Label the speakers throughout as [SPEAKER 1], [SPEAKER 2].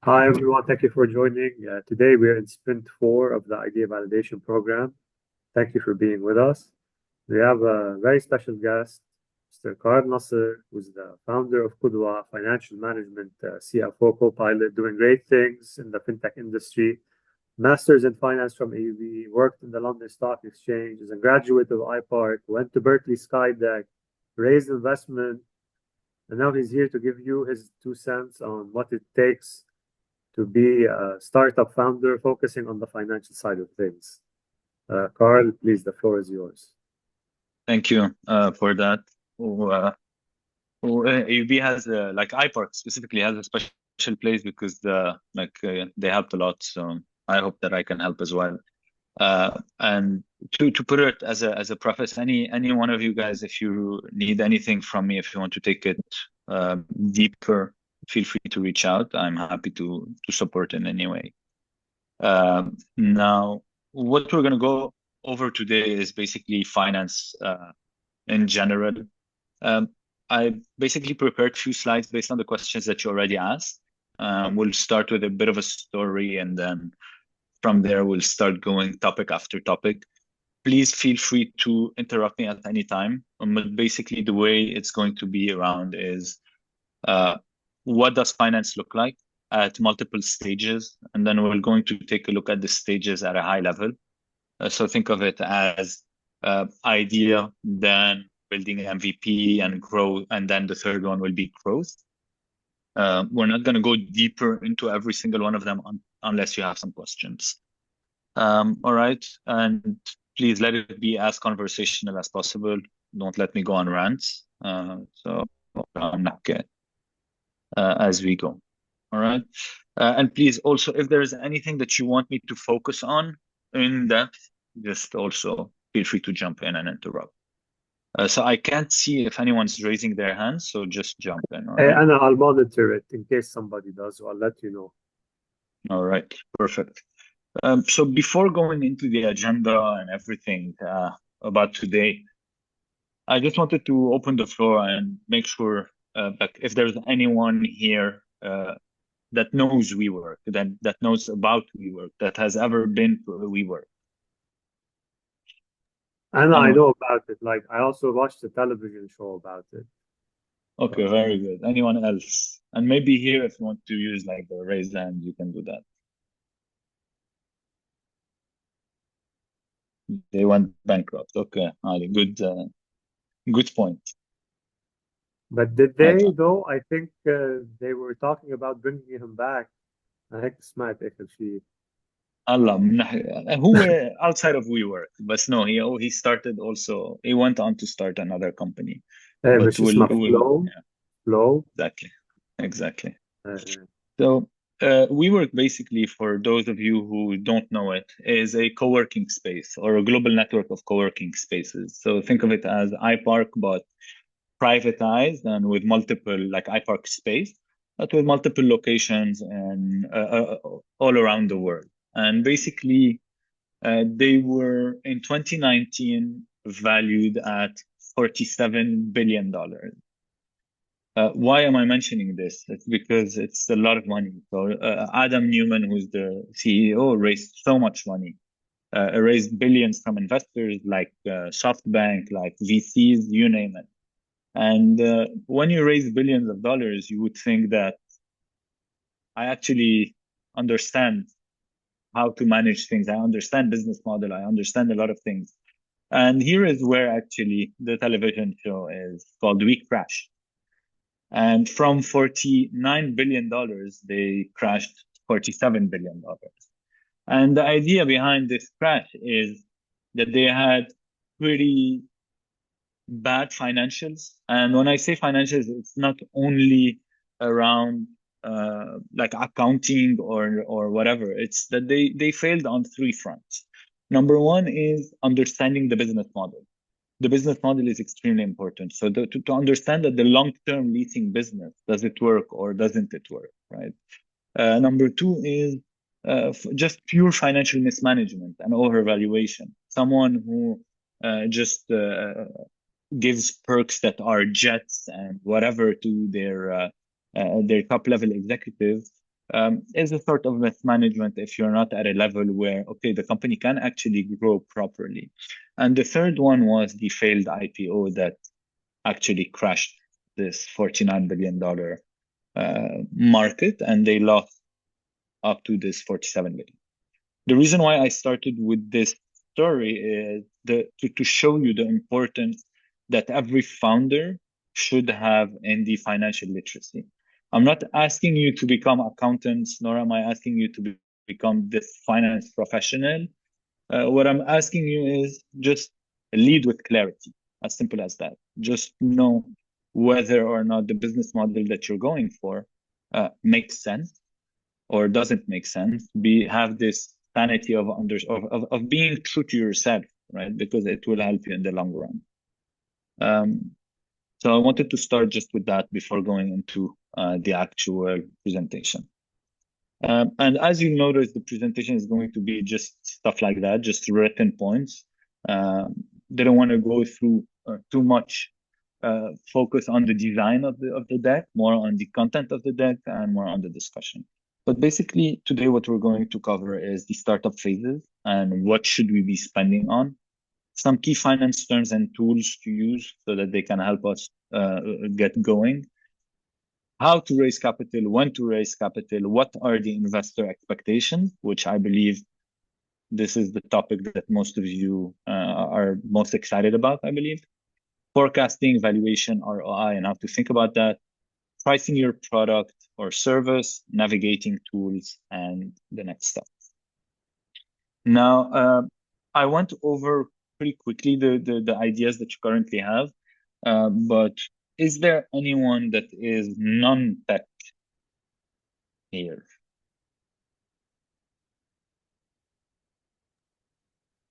[SPEAKER 1] Hi everyone, thank you for joining. Today we're in sprint 4 of the Idea Validation Program. Thank you for being with us. We have a very special guest, Mr. Karl Nasser, who's the founder of Qudwa Financial Management, CFO co-pilot, doing great things in the fintech industry. Masters in finance from AUB, worked in the London Stock Exchange, is a graduate of iPark, went to Berkeley Skydeck, raised investment, and now he's here to give you his 2 cents on what it takes to be a startup founder focusing on the financial side of things. Carl, please, the floor is yours.
[SPEAKER 2] Thank you for that. AUB has like iPark specifically has a special place because they helped a lot. So I hope that I can help as well. And to put it as a preface, any one of you guys, if you need anything from me, if you want to take it deeper, feel free to reach out. I'm happy to support in any way. Now, what we're going to go over today is basically finance in general. I basically prepared a few slides based on the questions that you already asked. We'll start with a bit of a story, and then from there, we'll start going topic after topic. Please feel free to interrupt me at any time. But basically, the way it's going to be around is what does finance look like at multiple stages? And then we're going to take a look at the stages at a high level. So think of it as idea, then building MVP and grow, and then the third one will be growth. We're not going to go deeper into every single one of them unless you have some questions. All right, and please let it be as conversational as possible. Don't let me go on rants. So I'm not good as we go. All right, and please also, if there is anything that you want me to focus on in depth, just also feel free to jump in and interrupt. So I can't see if anyone's raising their hands, so just jump in, all right?
[SPEAKER 1] And I'll monitor it in case somebody does, so I'll let you know.
[SPEAKER 2] All right, perfect. So before going into the agenda and everything about today, I just wanted to open the floor and make sure that if there's anyone here that knows WeWork, that knows about WeWork, that has ever been to a WeWork.
[SPEAKER 1] And I
[SPEAKER 2] Anyone?
[SPEAKER 1] know about it. Like, I also watched a television show about it.
[SPEAKER 2] Okay, very good. Anyone else? And maybe here, if you want to use like the raise hand, you can do that. They went bankrupt. Okay, Ali, good point.
[SPEAKER 1] But did
[SPEAKER 2] Right.
[SPEAKER 1] they, though? I think they were talking about bringing him back. هيك سمعت هيك شيء.
[SPEAKER 2] Allah, who outside of WeWork, but no, he started also. He went on to start another company,
[SPEAKER 1] ايه
[SPEAKER 2] but
[SPEAKER 1] مش اسمها فلو.
[SPEAKER 2] yeah,
[SPEAKER 1] فلو.
[SPEAKER 2] exactly. So WeWork, basically, for those of you who don't know it, is a co-working space or a global network of co-working spaces. So think of it as iPark, but privatized and with multiple, like iPark space, but with multiple locations and all around the world. And basically, they were in 2019 valued at $47 billion. Why am I mentioning this? It's because it's a lot of money. So Adam Newman, who's the CEO, raised so much money. Raised billions from investors like SoftBank, like VCs, you name it. And when you raise billions of dollars, you would think that I actually understand how to manage things. I understand business model. I understand a lot of things. And here is where actually the television show is called We Crash. And from $49 billion, they crashed $47 billion. And the idea behind this crash is that they had pretty bad financials. And when I say financials, it's not only around like accounting or whatever. It's that they failed on three fronts. Number one is understanding the business model. The business model is extremely important. So to understand that the long-term leasing business, does it work or doesn't it work, right? Number two is just pure financial mismanagement and overvaluation. Someone who just gives perks that are jets and whatever to their top level executives is a sort of mismanagement if you're not at a level where, okay, the company can actually grow properly. And the third one was the failed IPO that actually crashed this $49 billion market, and they lost up to this 47 billion. The reason why I started with this story is to show you the importance that every founder should have in the financial literacy. I'm not asking you to become accountants, nor am I asking you to become this finance professional. What I'm asking you is just lead with clarity, as simple as that. Just know whether or not the business model that you're going for makes sense or doesn't make sense. Have this sanity of being true to yourself, right? Because it will help you in the long run. So I wanted to start just with that before going into the actual presentation. And as you notice, the presentation is going to be just stuff like that, just written points. Didn't want to go through too much focus on the design of the deck, more on the content of the deck and more on the discussion. But basically, today what we're going to cover is the startup phases and what should we be spending on, some key finance terms and tools to use so that they can help us get going, how to raise capital, when to raise capital, what are the investor expectations, which I believe this is the topic that most of you are most excited about, I believe. Forecasting, valuation, ROI, and how to think about that, pricing your product or service, navigating tools, and the next step. Now, I went over pretty quickly the ideas that you currently have, but is there anyone that is non-tech here?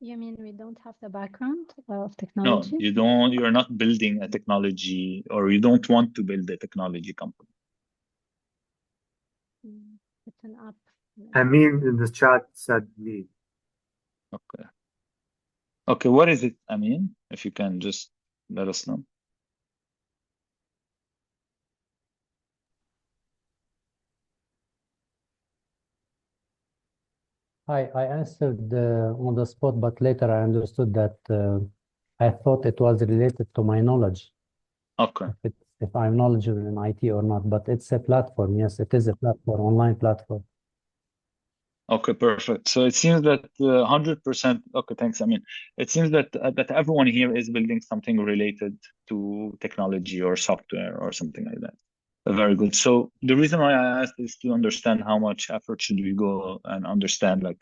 [SPEAKER 3] You mean we don't have the background of
[SPEAKER 2] No,
[SPEAKER 3] technology?
[SPEAKER 2] you're not building a technology, or you don't want to build a technology company.
[SPEAKER 3] It's an app.
[SPEAKER 1] Amin in the chat said me.
[SPEAKER 2] Okay. Okay, what is it, Amin? If you can just let us know.
[SPEAKER 4] I answered on the spot, but later I understood that I thought it was related to my knowledge,
[SPEAKER 2] Okay.
[SPEAKER 4] if I'm knowledgeable in IT or not. But it's a platform. Yes, it is a platform, online platform.
[SPEAKER 2] Okay, perfect. So it seems that 100%. Okay, thanks. I mean, it seems that that everyone here is building something related to technology or software or something like that. Very good. So the reason why I asked is to understand how much effort should we go and understand like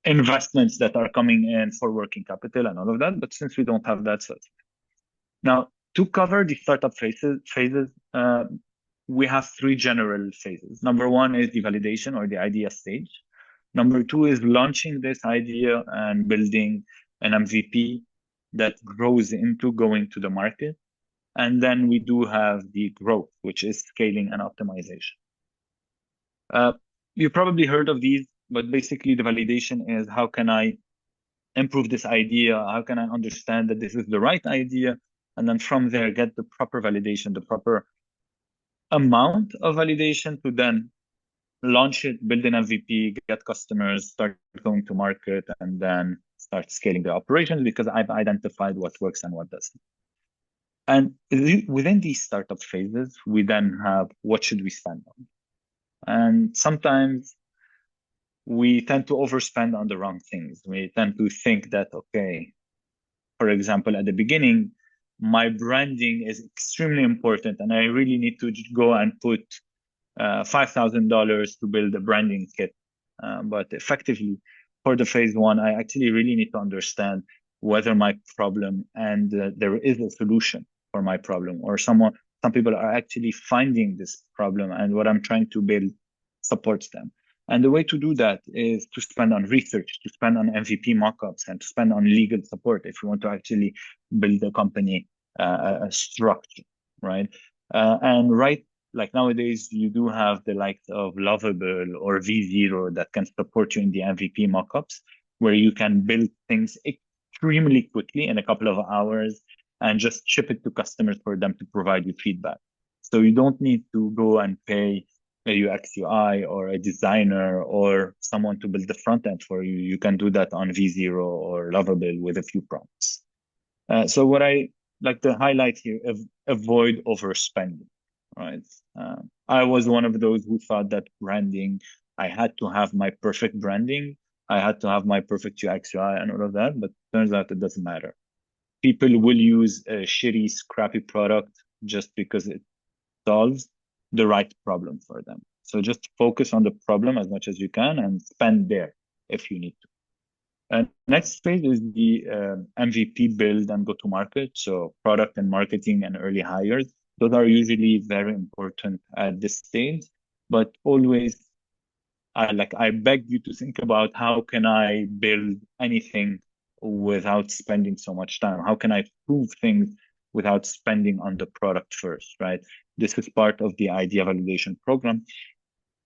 [SPEAKER 2] investments that are coming in for working capital and all of that. But since we don't have that, so now to cover the startup phases, we have three general phases. Number one is the validation or the idea stage. Number two is launching this idea and building an MVP that grows into going to the market. And then we do have the growth, which is scaling and optimization. You probably heard of these, but basically the validation is how can I improve this idea? How can I understand that this is the right idea? And then from there, get the proper validation, the proper amount of validation to then launch it, build an MVP, get customers, start going to market, and then start scaling the operations because I've identified what works and what doesn't. And within these startup phases, we then have what should we spend on? And sometimes we tend to overspend on the wrong things. We tend to think that, okay, for example, at the beginning, my branding is extremely important and I really need to go and put $5,000 to build a branding kit. But effectively, for the phase one, I actually really need to understand whether my problem and there is a solution for my problem, or some people are actually finding this problem and what I'm trying to build supports them. And the way to do that is to spend on research, to spend on MVP mockups, and to spend on legal support if you want to actually build a company a structure, right? Like nowadays, you do have the likes of Lovable or V0 that can support you in the MVP mockups, where you can build things extremely quickly in a couple of hours and just ship it to customers for them to provide you feedback. So you don't need to go and pay a UX UI or a designer or someone to build the front end for you, you can do that on V0 or Lovable with a few prompts. So what I like to highlight here, avoid overspending, right? I was one of those who thought that branding, I had to have my perfect branding, I had to have my perfect UX UI and all of that, but turns out it doesn't matter. People will use a shitty, scrappy product just because it solves the right problem for them. So just focus on the problem as much as you can and spend there if you need to. And next phase is the MVP build and go to market. So product and marketing and early hires. Those are usually very important at this stage, but always I beg you to think about how can I build anything without spending so much time? How can I prove things without spending on the product first, right? This is part of the idea validation program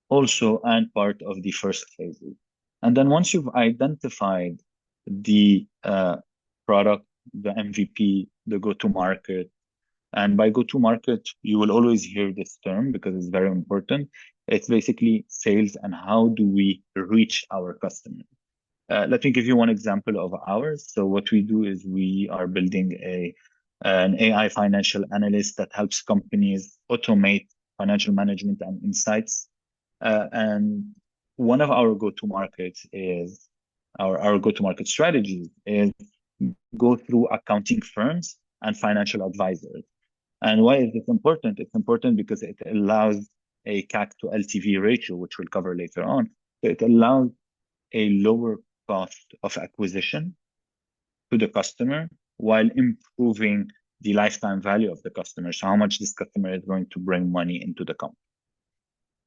[SPEAKER 2] also and part of the first phases. And then once you've identified the product, the MVP, the go-to-market, and by go-to-market, you will always hear this term because it's very important. It's basically sales and how do we reach our customers. Let me give you one example of ours. So what we do is we are building an AI financial analyst that helps companies automate financial management and insights. And one of our go-to-markets is our go-to-market strategies is go through accounting firms and financial advisors. And why is this important? It's important because it allows a CAC to LTV ratio, which we'll cover later on. So it allows a lower cost of acquisition to the customer while improving the lifetime value of the customer. So how much this customer is going to bring money into the company.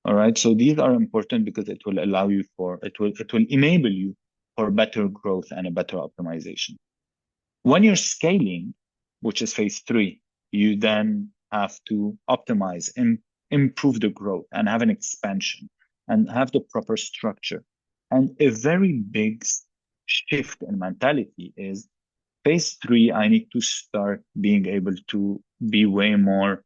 [SPEAKER 2] All right. So these are important because it will allow you it will enable you for better growth and a better optimization. When you're scaling, which is phase 3, you then have to optimize and improve the growth and have an expansion and have the proper structure. And a very big shift in mentality is phase 3, I need to start being able to be way more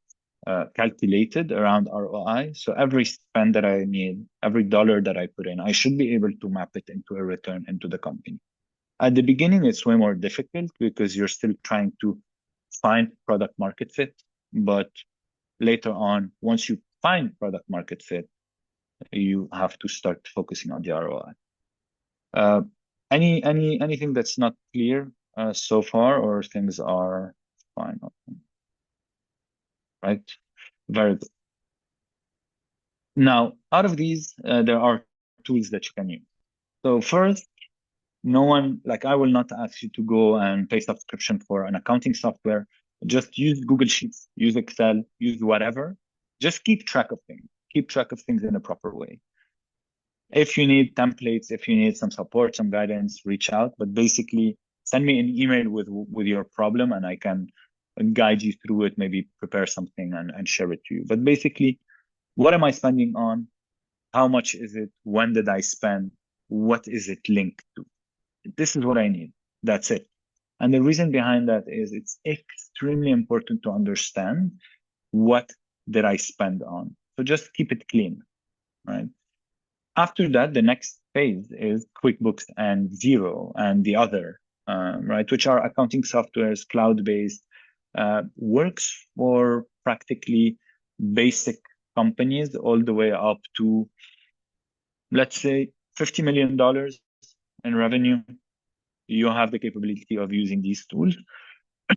[SPEAKER 2] calculated around ROI. So every spend that I need, every dollar that I put in, I should be able to map it into a return into the company. At the beginning, it's way more difficult because you're still trying to find product market fit. But later on, once you find product market fit, you have to start focusing on the ROI. Anything that's not clear so far, or things are fine? Right? Very good. Now, out of these, there are tools that you can use. So first, I will not ask you to go and pay subscription for an accounting software. Just use Google Sheets, use Excel, use whatever. Just keep track of things. Keep track of things in a proper way. If you need templates, if you need some support, some guidance, reach out. But basically, send me an email with your problem and I can guide you through it, maybe prepare something and share it to you. But basically, what am I spending on? How much is it? When did I spend? What is it linked to? This is what I need. That's it. And the reason behind that is it's extremely important to understand what did I spend on. So just keep it clean, right? After that, the next phase is QuickBooks and Xero and the other, right, which are accounting softwares, cloud-based, works for practically basic companies all the way up to, let's say, $50 million in revenue. You have the capability of using these tools,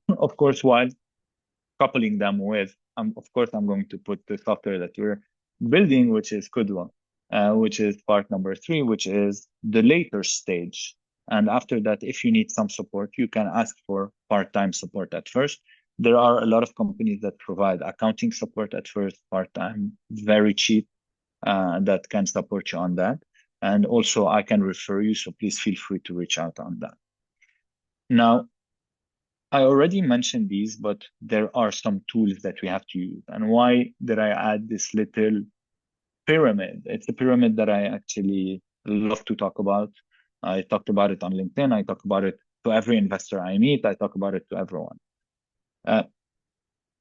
[SPEAKER 2] of course, while coupling them with, of course, I'm going to put the software that we're building, which is Qudwa, which is part number 3, which is the later stage. And after that, if you need some support, you can ask for part-time support at first. There are a lot of companies that provide accounting support at first, part-time, very cheap, that can support you on that. And also I can refer you, so please feel free to reach out on that. Now, I already mentioned these, but there are some tools that we have to use. And why did I add this little pyramid? It's a pyramid that I actually love to talk about. I talked about it on LinkedIn. I talk about it to every investor I meet. I talk about it to everyone.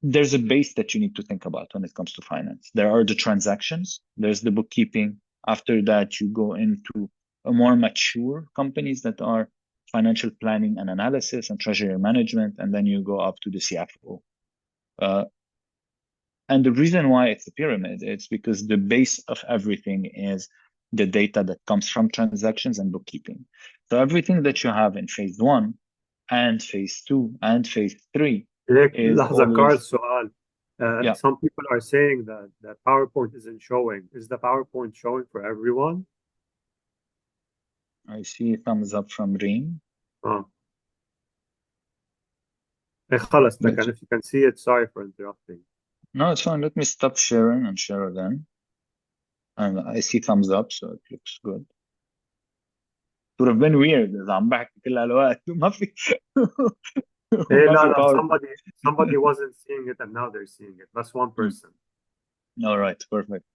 [SPEAKER 2] there's a base that you need to think about when it comes to finance. There are the transactions, there's the bookkeeping. After that, you go into a more mature companies that are financial planning and analysis and treasury management, and then you go up to the CFO. And the reason why it's a pyramid, it's because the base of everything is the data that comes from transactions and bookkeeping. So everything that you have in phase 1 and phase 2 and phase 3 is
[SPEAKER 1] لحظة Carl
[SPEAKER 2] always,
[SPEAKER 1] سؤال.
[SPEAKER 2] yeah.
[SPEAKER 1] Some people are saying that PowerPoint isn't showing. Is the PowerPoint showing for everyone?
[SPEAKER 2] I see a thumbs up from Reem.
[SPEAKER 1] خلص
[SPEAKER 2] But-
[SPEAKER 1] if you can see it, sorry for interrupting.
[SPEAKER 2] No, it's fine. Let me stop sharing and share again. And I see thumbs up, so it looks good. It would have been weird إذا عم بحكي كل هالوقت وما في
[SPEAKER 1] Hey,
[SPEAKER 2] ما في
[SPEAKER 1] no,
[SPEAKER 2] PowerPoint.
[SPEAKER 1] somebody wasn't seeing it and now they're seeing it. That's one person.
[SPEAKER 2] All right, perfect.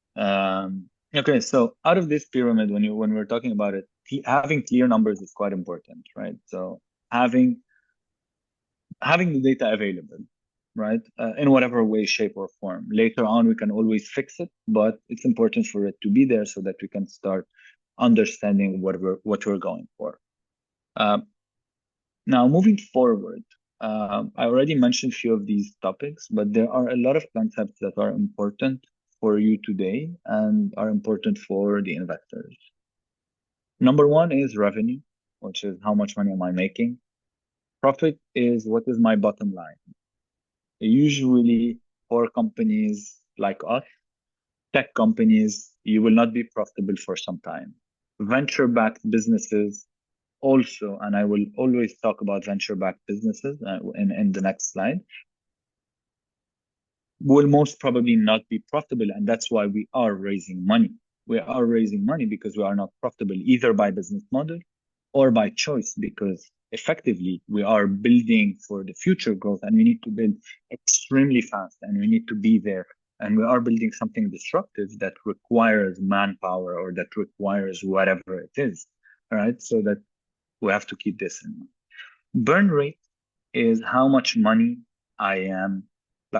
[SPEAKER 2] Okay, so out of this pyramid, when we're talking about it, having clear numbers is quite important, right? So having the data available, right, in whatever way, shape, or form. Later on, we can always fix it, but it's important for it to be there so that we can start understanding what we're going for. Now, moving forward, I already mentioned a few of these topics, but there are a lot of concepts that are important for you today and are important for the investors. Number one is revenue, which is how much money am I making? Profit is what is my bottom line? Usually for companies like us, tech companies, you will not be profitable for some time. Venture-backed businesses also, and I will always talk about venture-backed businesses in the next slide, will most probably not be profitable, and that's why we are raising money. We are raising money because we are not profitable either by business model or by choice, because effectively we are building for the future growth and we need to build extremely fast and we need to be there. And we are building something disruptive that requires manpower or that requires whatever it is, all right? So that we have to keep this in mind. Burn rate is how much money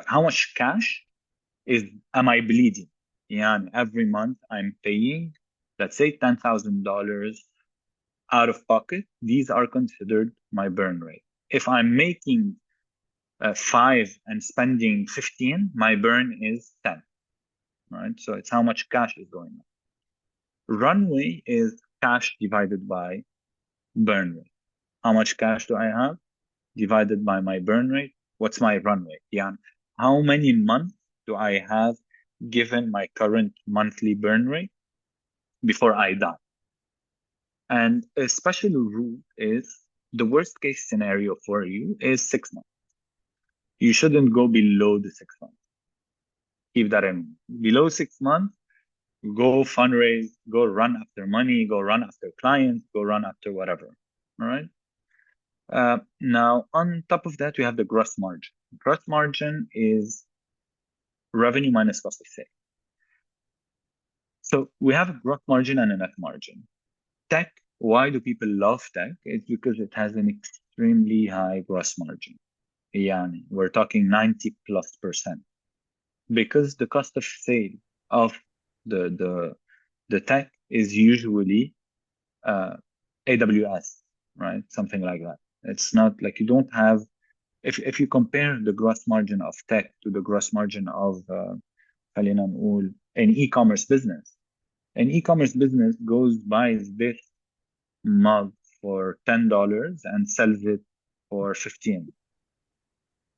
[SPEAKER 2] how much cash am I bleeding? Yeah, every month I'm paying, let's say $10,000 out of pocket. These are considered my burn rate. If I'm making 5 and spending 15, my burn is 10, right? So it's how much cash is going on. Runway is cash divided by burn rate. How much cash do I have divided by my burn rate? What's my runway? Yeah, how many months do I have given my current monthly burn rate before I die? And a special rule is the worst case scenario for you is 6 months. You shouldn't go below the 6 months. Keep that in mind. Below 6 months, go fundraise, go run after money, go run after clients, go run after whatever. All right. Now, on top of that, we have the gross margin. Gross margin is revenue minus cost of sale. So we have a gross margin and a net margin. Tech, why do people love tech? It's because it has an extremely high gross margin. Yeah, we're talking 90+%. Because the cost of sale of the tech is usually AWS, right? Something like that. It's not like you don't have, if you compare the gross margin of tech to the gross margin of خلينا نقول an e-commerce business. An e-commerce business buys this mug for $10 and sells it for 15,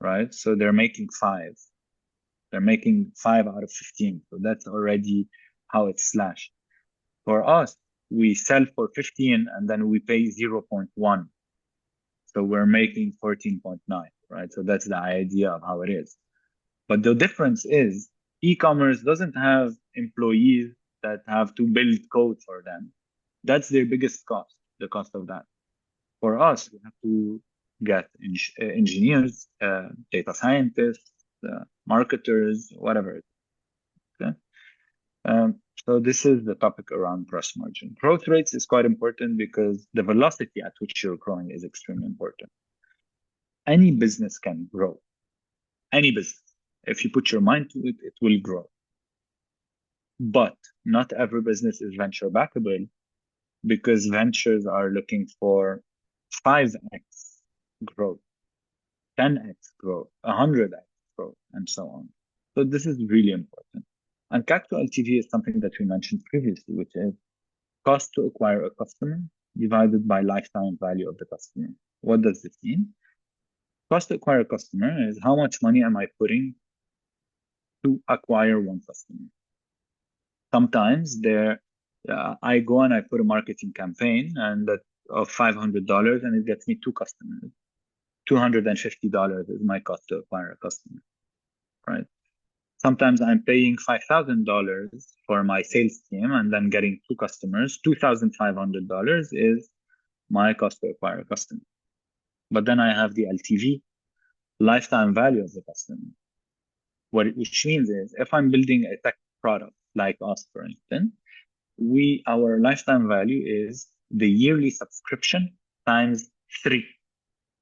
[SPEAKER 2] right? So they're making 5. They're making 5 out of 15. So that's already how it's slashed. For us, we sell for 15 and then we pay 0.1. So we're making 14.9, right? So that's the idea of how it is. But the difference is e-commerce doesn't have employees that have to build code for them. That's their biggest cost, the cost of that. For us, we have to get engineers, data scientists, marketers, whatever. Okay. So this is the topic around gross margin. Growth rates is quite important because the velocity at which you're growing is extremely important. Any business can grow. Any business. If you put your mind to it, it will grow. But not every business is venture backable, because ventures are looking for 5x growth, 10x growth, 100x growth, and so on. So this is really important. And CAC to LTV is something that we mentioned previously, which is cost to acquire a customer divided by lifetime value of the customer. What does this mean? Cost to acquire a customer is how much money am I putting to acquire one customer. Sometimes I go and I put a marketing campaign and that of $500 and it gets me 2 customers. $250 is my cost to acquire a customer, right? Sometimes I'm paying $5,000 for my sales team and then getting 2 customers. $2,500 is my cost to acquire a customer. But then I have the LTV, lifetime value of the customer. Which means is if I'm building a tech product like us, for instance, our lifetime value is the yearly subscription times 3.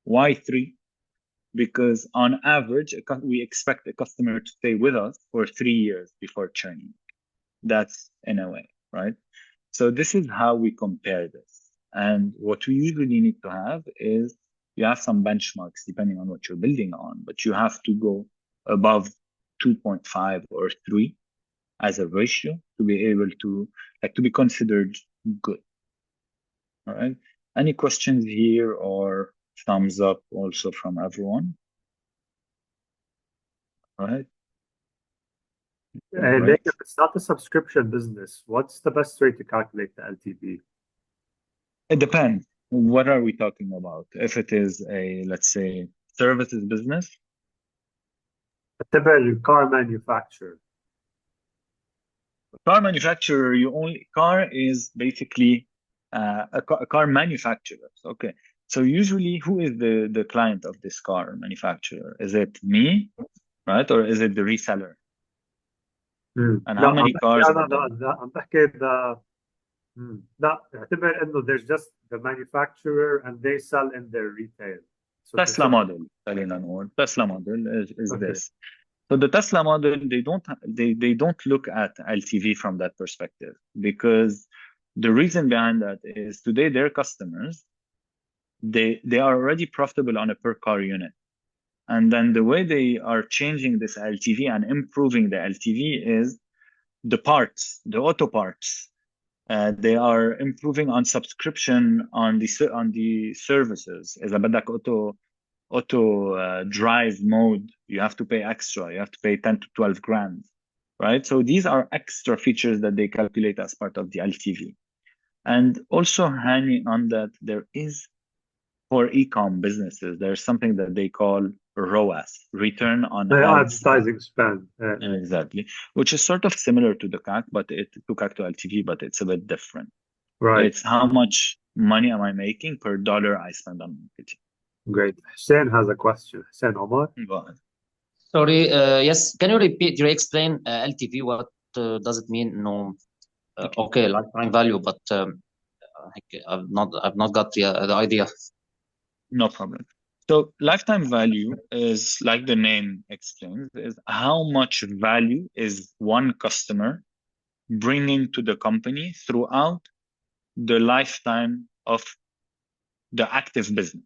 [SPEAKER 2] Why 3? Because on average, we expect a customer to stay with us for 3 years before churning. That's in a way, right? So this is how we compare this. And what we usually need to have is you have some benchmarks depending on what you're building on, but you have to go above 2.5 or 3 as a ratio to be able to be considered good. All right. Any questions here or thumbs up also from everyone? All right.
[SPEAKER 1] And if it's not a subscription business, what's the best way to calculate the LTV?
[SPEAKER 2] It depends. What are we talking about? If it is a, let's say, services business,
[SPEAKER 1] A typical car manufacturer.
[SPEAKER 2] car manufacturer, car is basically a car manufacturer. Okay. So usually who is the client of this car manufacturer? Is it me, right? Or is it the reseller? And how many cars?
[SPEAKER 1] I'm بحكي لا اعتبر انه there's just the manufacturer and they sell in their retail. So
[SPEAKER 2] Tesla model, Tesla model is okay. This. So the Tesla model, they don't look at LTV from that perspective, because the reason behind that is today their customers, they are already profitable on a per car unit. And then the way they are changing this LTV and improving the LTV is the parts, the auto parts. They are improving on subscription on the services. As a badak auto drive mode, you have to pay extra. You have to pay 10 to 12 grand, right? So these are extra features that they calculate as part of the LTV. And also hanging on that, there is for e-com businesses, there's something that they call ROAS, return on
[SPEAKER 1] advertising spend.
[SPEAKER 2] Exactly, which is sort of similar to the CAC, but to CAC to LTV, but it's a bit different.
[SPEAKER 1] Right.
[SPEAKER 2] It's how much money am I making per dollar I spend on marketing.
[SPEAKER 1] Great. Hussein has a question. Hussein Omar.
[SPEAKER 2] Go ahead.
[SPEAKER 5] Sorry, yes. Can you repeat? Do you explain LTV? What does it mean? No. Okay, lifetime value, but I've not got the idea.
[SPEAKER 2] No problem. So lifetime value is, like the name explains, is how much value is one customer bringing to the company throughout the lifetime of the active business.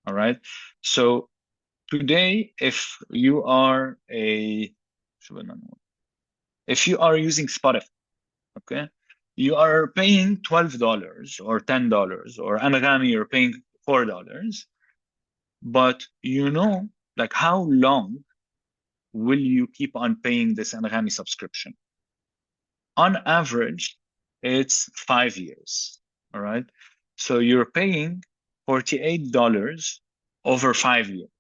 [SPEAKER 2] All right. So today, if you are using Spotify, okay, you are paying $12 or $10, or Anagami, you're paying $4. But like how long will you keep on paying this Anagami subscription? On average, it's 5 years. All right. So you're paying $48 over 5 years.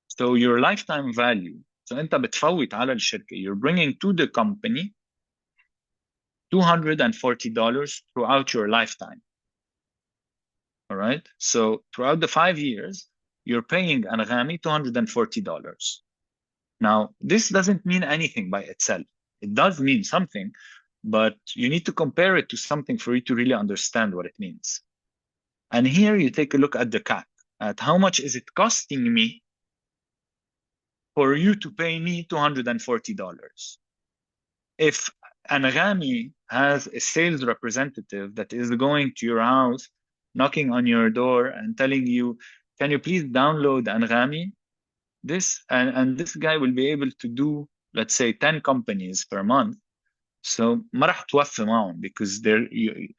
[SPEAKER 2] So your lifetime value, so أنت بتفوت على الشركة, you're bringing to the company $240 throughout your lifetime. All right. So throughout the 5 years, you're paying Anagami $240. Now, this doesn't mean anything by itself. It does mean something, but you need to compare it to something for you to really understand what it means. And here you take a look at the CAC, at how much is it costing me for you to pay me $240. If Anghami has a sales representative that is going to your house, knocking on your door and telling you, can you please download Anghami? And this guy will be able to do, let's say, 10 companies per month. So ما راح توفي معهم, because the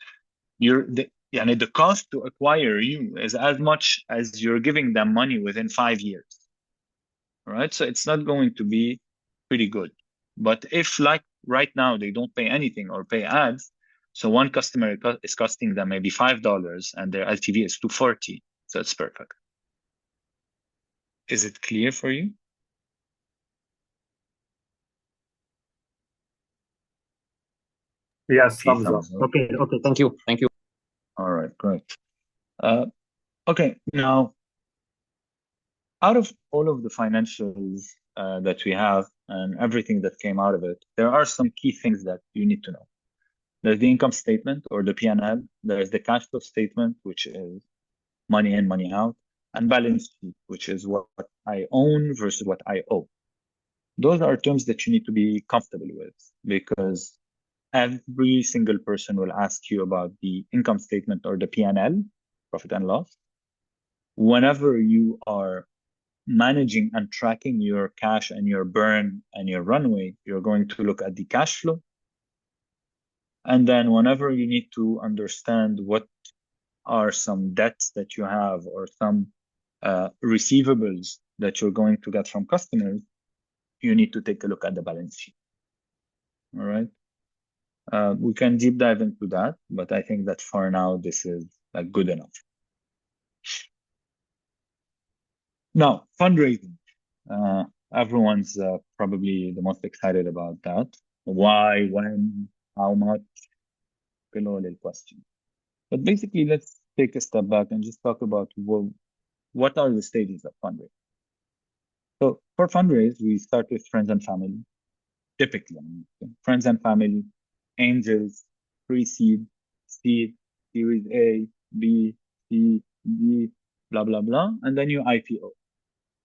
[SPEAKER 2] cost to acquire you is as much as you're giving them money within 5 years. All right, so it's not going to be pretty good. But if, like right now, they don't pay anything or pay ads, so one customer is costing them maybe $5 and their LTV is $240, so it's perfect. Is it clear for you?
[SPEAKER 1] Yes,
[SPEAKER 2] See
[SPEAKER 1] thumbs up.
[SPEAKER 2] thumbs up.
[SPEAKER 5] Okay, thank you.
[SPEAKER 2] All right, great. Okay, now, out of all of the financials that we have and everything that came out of it, there are some key things that you need to know. There's the income statement or the P&L. There's the cash flow statement, which is money in, money out, and balance sheet, which is what I own versus what I owe. Those are terms that you need to be comfortable with, because every single person will ask you about the income statement or the P&L, profit and loss. Whenever you are managing and tracking your cash and your burn and your runway, you're going to look at the cash flow. And then whenever you need to understand what are some debts that you have or some receivables that you're going to get from customers, you need to take a look at the balance sheet. All right. We can deep dive into that, but I think that for now, this is like good enough. Now, fundraising. Everyone's probably the most excited about that. Why, when, how much? Below the question. But basically, let's take a step back and just talk about, well, what are the stages of fundraising? So for fundraise, we start with friends and family. Typically, friends and family, angels, pre-seed, seed, series A, B, C, D, blah, blah, blah. And then you IPO.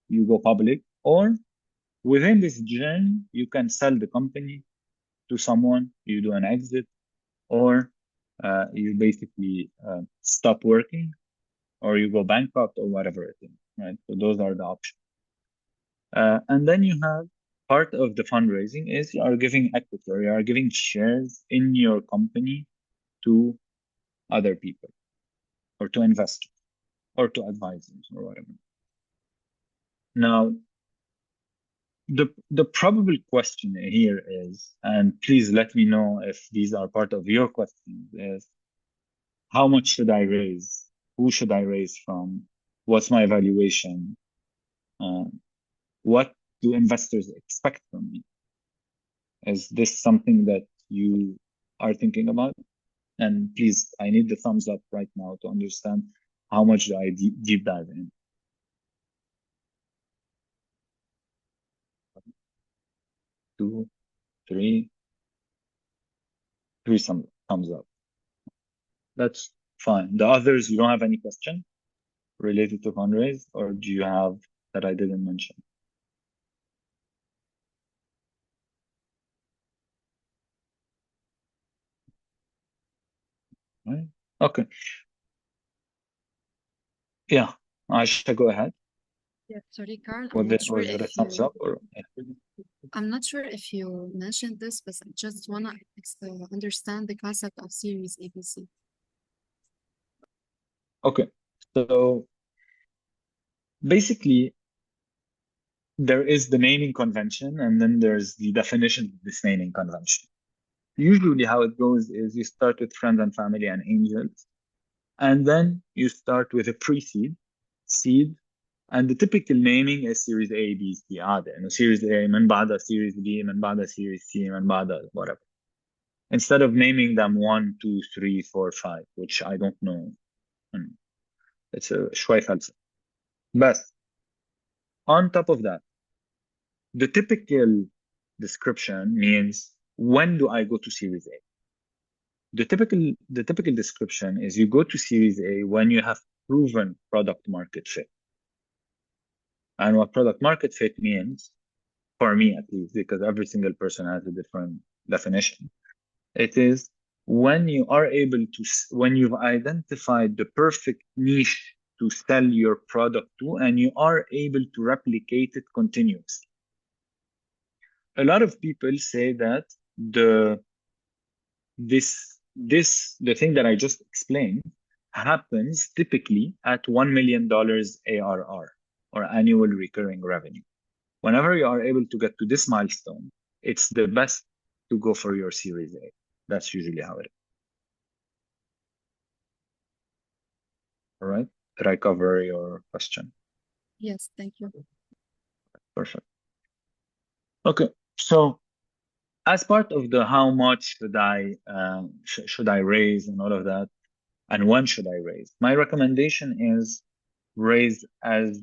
[SPEAKER 2] You go public, or within this journey, you can sell the company to someone, you do an exit, or you basically stop working, or you go bankrupt, or whatever it is, right? So those are the options. And then you have part of the fundraising is you are giving equity, or you are giving shares in your company to other people, or to investors, or to advisors, or whatever. Now, the probable question here is, and please let me know if these are part of your questions, is how much should I raise? Who should I raise from? What's my valuation? What do investors expect from me? Is this something that you are thinking about? And please, I need the thumbs up right now to understand how much do I deep dive in. 2, 3, 3 thumbs up. That's fine. The others, you don't have any question related to fundraise, or do you have that I didn't mention? Right. Okay. Yeah, I should go ahead.
[SPEAKER 6] Yeah, sorry, Carl.
[SPEAKER 2] Was it a thumbs up or?
[SPEAKER 6] I'm not sure if you mentioned this, but I just want to understand the concept of Series ABC.
[SPEAKER 2] Okay, so basically, there is the naming convention, and then there's the definition of this naming convention. Usually, how it goes is you start with friends and family and angels, and then you start with a pre-seed, seed, and the typical naming is Series A, B, C, عادة. إنه Series A من بعدها Series B من بعدها Series C من بعدها whatever. Instead of naming them 1, 2, 3, 4, 5, which I don't know. It's a شوي فلسفة. But on top of that, the typical description means, when do I go to Series A? The typical description is you go to Series A when you have proven product market fit. And what product market fit means for me at least, because every single person has a different definition. It is when you are able to, when you've identified the perfect niche to sell your product to, and you are able to replicate it continuously. A lot of people say that the thing that I just explained happens typically at $1 million ARR, or annual recurring revenue. Whenever you are able to get to this milestone, it's the best to go for your Series A. That's usually how it is. All right. Did I cover your question?
[SPEAKER 6] Yes, thank you.
[SPEAKER 2] Perfect. Okay. So as part of the how much should I raise and all of that, and when should I raise, my recommendation is raise as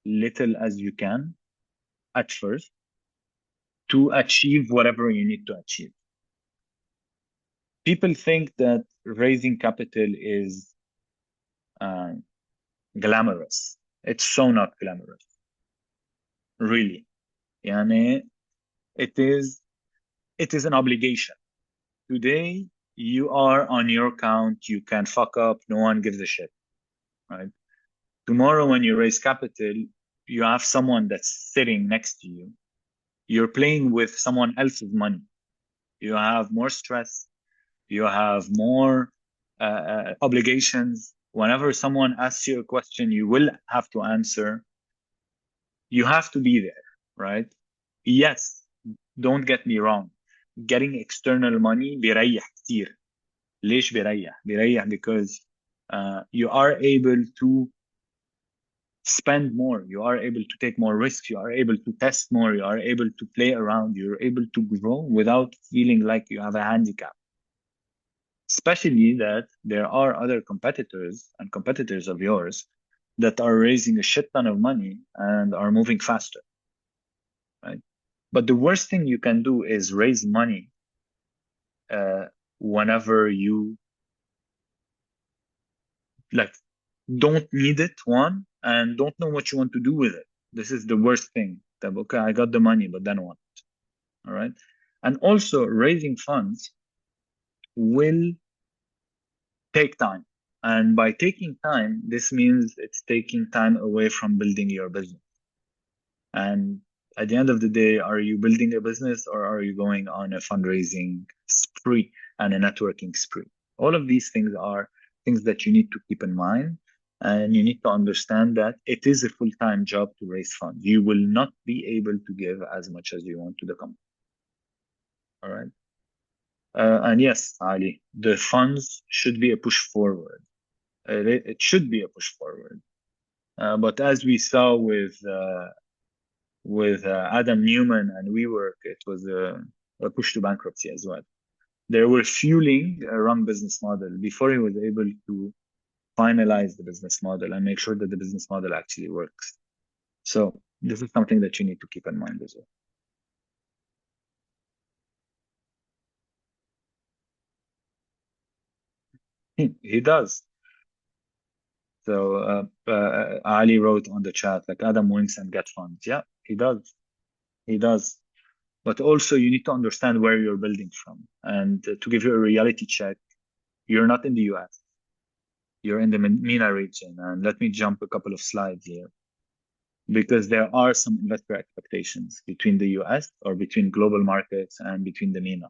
[SPEAKER 2] little as you can at first to achieve whatever you need to achieve. People think that raising capital is glamorous. It's so not glamorous. Really. Yani, it is an obligation. Today, you are on your account, you can fuck up, no one gives a shit, right? Tomorrow, when you raise capital, you have someone that's sitting next to you. You're playing with someone else's money. You have more stress. You have more obligations. Whenever someone asks you a question, you will have to answer. You have to be there, right? Yes, don't get me wrong. Getting external money بيريح كتير. ليش بيريح؟ بيريح because you are able to spend more, you are able to take more risks, you are able to test more, you are able to play around, you're able to grow without feeling like you have a handicap. Especially that there are other competitors of yours that are raising a shit ton of money and are moving faster, right? But the worst thing you can do is raise money whenever you don't need it, one, and don't know what you want to do with it. This is the worst thing. Okay, I got the money, but then what? All right. And also, raising funds will take time. And by taking time, this means it's taking time away from building your business. And at the end of the day, are you building a business, or are you going on a fundraising spree and a networking spree? All of these things are things that you need to keep in mind. And you need to understand that it is a full-time job to raise funds. You will not be able to give as much as you want to the company. All right. And yes, Ali, the funds should be a push forward. It should be a push forward. But as we saw with Adam Neumann and WeWork, it was a push to bankruptcy as well. They were fueling a wrong business model before he was able to finalize the business model and make sure that the business model actually works. So this is something that you need to keep in mind as well. He does. So Ali wrote on the chat, like, Adam winks and get funds. Yeah, he does. He does. But also you need to understand where you're building from. And to give you a reality check, you're not in the US. You're in the MENA region. And let me jump a couple of slides here, because there are some investor expectations between the US, or between global markets, and between the MENA.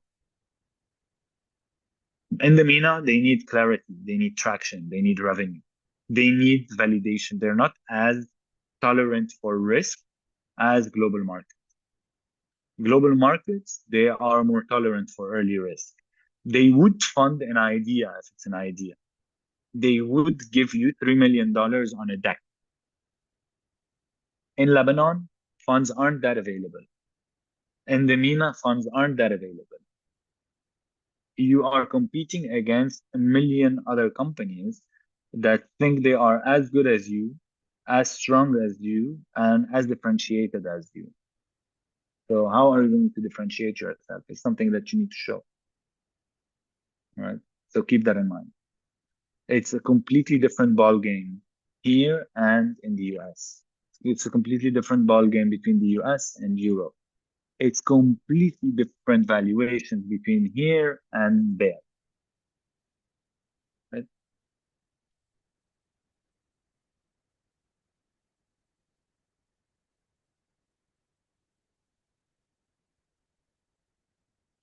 [SPEAKER 2] In the MENA, they need clarity, they need traction, they need revenue, they need validation. They're not as tolerant for risk as global markets. Global markets, they are more tolerant for early risk. They would fund an idea if it's an idea. They would give you $3 million on a deck. In Lebanon, funds aren't that available. In the MENA, funds aren't that available. You are competing against a million other companies that think they are as good as you, as strong as you, and as differentiated as you. So how are you going to differentiate yourself? It's something that you need to show. All right. So keep that in mind. It's a completely different ball game here and in the US. It's a completely different ball game between the US and Europe. it's completely different valuations between here and there. Right?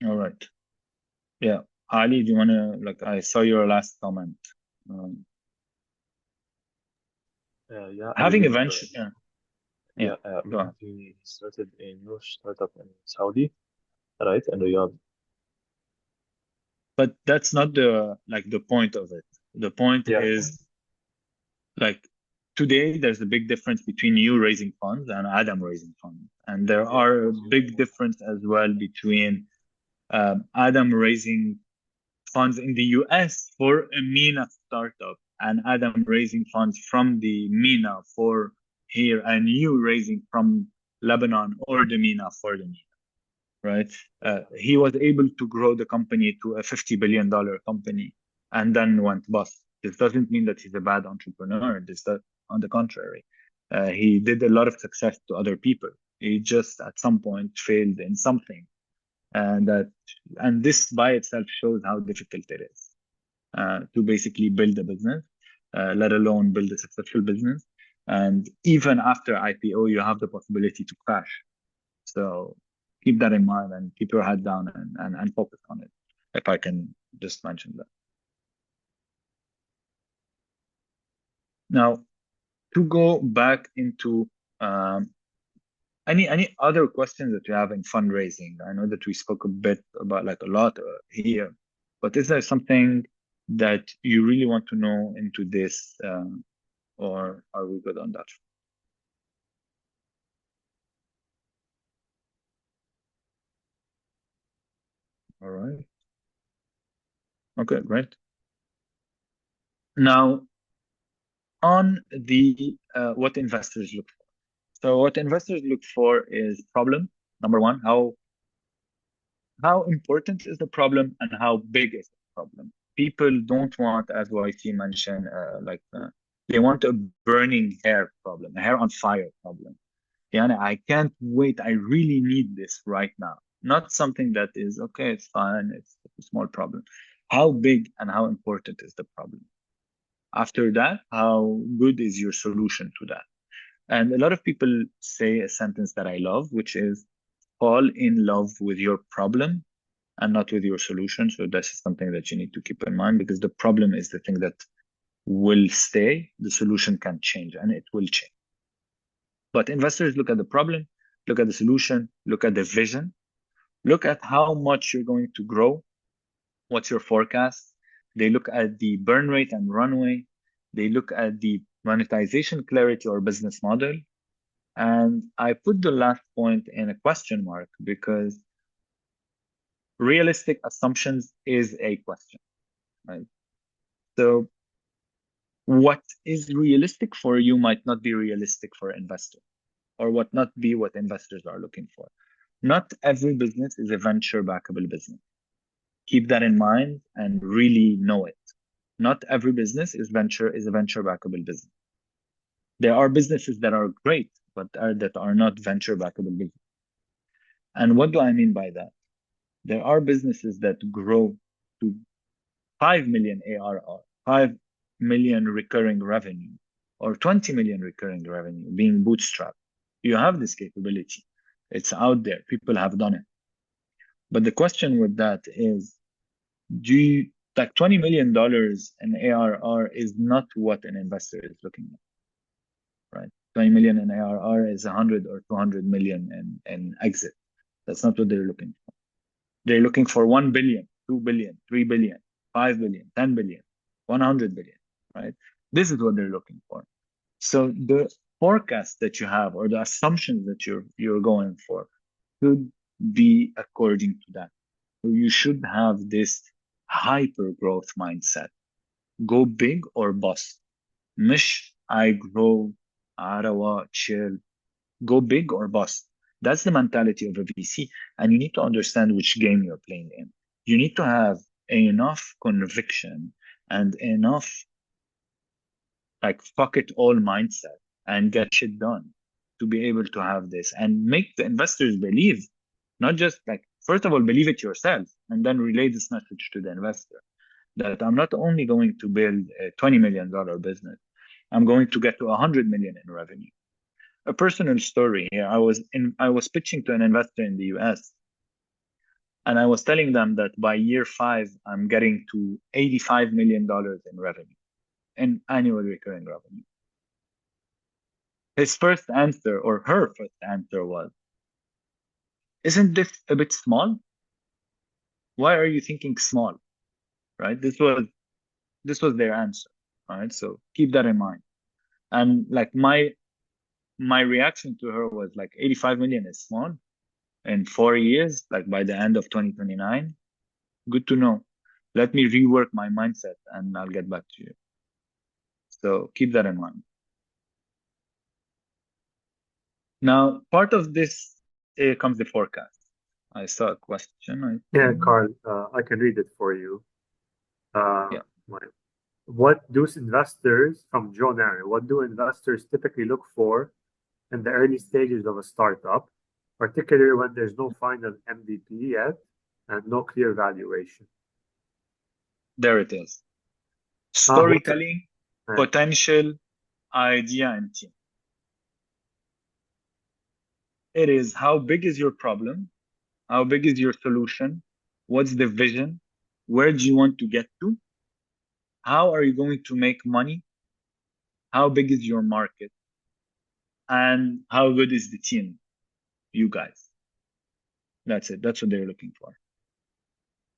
[SPEAKER 2] All right. Yeah. Ali, do you want to, like, I saw your last comment.
[SPEAKER 7] Yeah, I
[SPEAKER 2] Having a
[SPEAKER 7] believe,
[SPEAKER 2] venture, yeah,
[SPEAKER 7] I
[SPEAKER 2] go on.
[SPEAKER 7] believe he started a new startup in Saudi, right? In Riyadh.
[SPEAKER 2] But that's not the point of it. The point
[SPEAKER 7] Yeah.
[SPEAKER 2] is, like, today there's a big difference between you raising funds and Adam raising funds. And there are a big difference as well between Adam raising funds in the US for a MENA startup and Adam raising funds from the MENA for here and you raising from Lebanon or the MENA for the MENA, right? He was able to grow the company to a $50 billion company and then went bust. This doesn't mean that he's a bad entrepreneur. On the contrary, he did a lot of success to other people. He just at some point failed in something, and this by itself shows how difficult it is to basically build a business, let alone build a successful business. And even after IPO, you have the possibility to crash. So keep that in mind and keep your head down and focus on it. If I can just mention that. Now, to go back into any other questions that you have in fundraising? I know that we spoke a bit about, like, a lot here, but is there something that you really want to know into this, or are we good on that? All right. Okay, great. Now, on the what investors look for. So what investors look for is problem, number one, how important is the problem and how big is the problem? People don't want, as YC mentioned, they want a burning hair problem, a hair on fire problem. Yeah, I can't wait. I really need this right now. Not something that is, okay, it's fine, it's a small problem. How big and how important is the problem? After that, how good is your solution to that? And a lot of people say a sentence that I love, which is fall in love with your problem and not with your solution. So that's something that you need to keep in mind, because the problem is the thing that will stay. The solution can change, and it will change. But investors look at the problem, look at the solution, look at the vision, look at how much you're going to grow, what's your forecast. They look at the burn rate and runway. They look at the monetization clarity or business model. And I put the last point in a question mark because realistic assumptions is a question, right? So what is realistic for you might not be realistic for investors, or what not be what investors are looking for. Not every business is a venture backable business. Keep that in mind and really know it. Not every business is a venture backable business. There are businesses that are great, but that are not venture backable business. And what do I mean by that? There are businesses that grow to 5 million ARR, 5 million recurring revenue, or 20 million recurring revenue being bootstrapped. You have this capability. It's out there. People have done it. But the question with that is, like $20 million in ARR is not what an investor is looking at, right? 20 million in ARR is 100 or 200 million in exit. That's not what they're looking for. They're looking for 1 billion, 2 billion, 3 billion, 5 billion, 10 billion, 100 billion, right? This is what they're looking for. So the forecast that you have or the assumptions that you're going for should be according to that. So you should have this hyper growth mindset. Go big or bust. مش I grow, عروا, chill. Go big or bust. That's the mentality of a VC. And you need to understand which game you're playing in. You need to have enough conviction and enough, like, fuck it all mindset and get shit done to be able to have this and make the investors believe Not just like, first of all, believe it yourself and then relay this message to the investor that I'm not only going to build a $20 million business, I'm going to get to 100 million in revenue. A personal story here. I was pitching to an investor in the US, and I was telling them that by year 5, I'm getting to $85 million in revenue, in annual recurring revenue. His first answer, or her first answer, was, "Isn't this a bit small? Why are you thinking small?" Right? This was their answer. Right? So keep that in mind. And like my reaction to her was like, 85 million is small in 4 years, like by the end of 2029. Good to know. Let me rework my mindset and I'll get back to you. So keep that in mind. Now, part of this comes the forecast. I saw a question.
[SPEAKER 1] Yeah, Carl, I can read it for you.
[SPEAKER 2] Yeah.
[SPEAKER 1] What do investors, from Joe Nary, what do investors typically look for in the early stages of a startup, particularly when there's no final MVP yet and no clear valuation?
[SPEAKER 2] There it is. Storytelling,
[SPEAKER 1] Right.
[SPEAKER 2] potential, idea, and team. It is how big is your problem? How big is your solution? What's the vision? Where do you want to get to? How are you going to make money? How big is your market? And how good is the team? You guys. That's it. That's what they're looking for.